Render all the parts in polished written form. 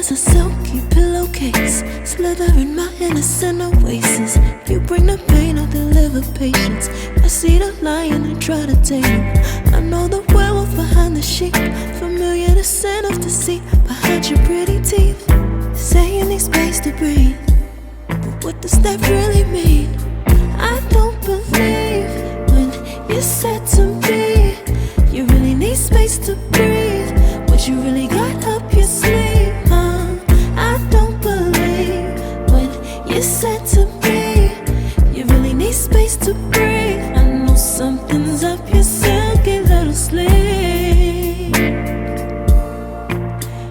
It's a silky pillowcase, slither in my innocent oasis. You bring the pain, I'll deliver patience. I see the lion and try to tame him. I know the werewolf behind the sheep, familiar the scent of deceit behind your pretty teeth. Say you need space to breathe, but what does that really mean? I don't believe when you said to me you really need space to breathe. What you really got up your sleeve, huh? I don't believe when you said to me you really need space to breathe. I know something's up your silky little sleeve,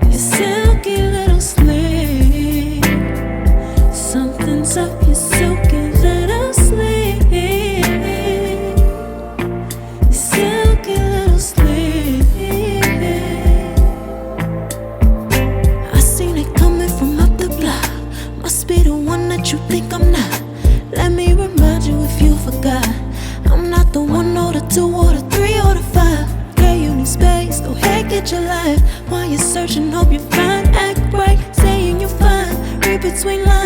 your silky little sleeve. Something's up your silky little sleeve, your silky little sleeve. I seen it coming from up the block. Must be the one that you think I'm not. Let me remind you if you forgot, I'm not the one or the two or the three or the five. Girl, you need space, go ahead, get your life. While you're searching, hope you find, act right, saying you're fine. Read between lines.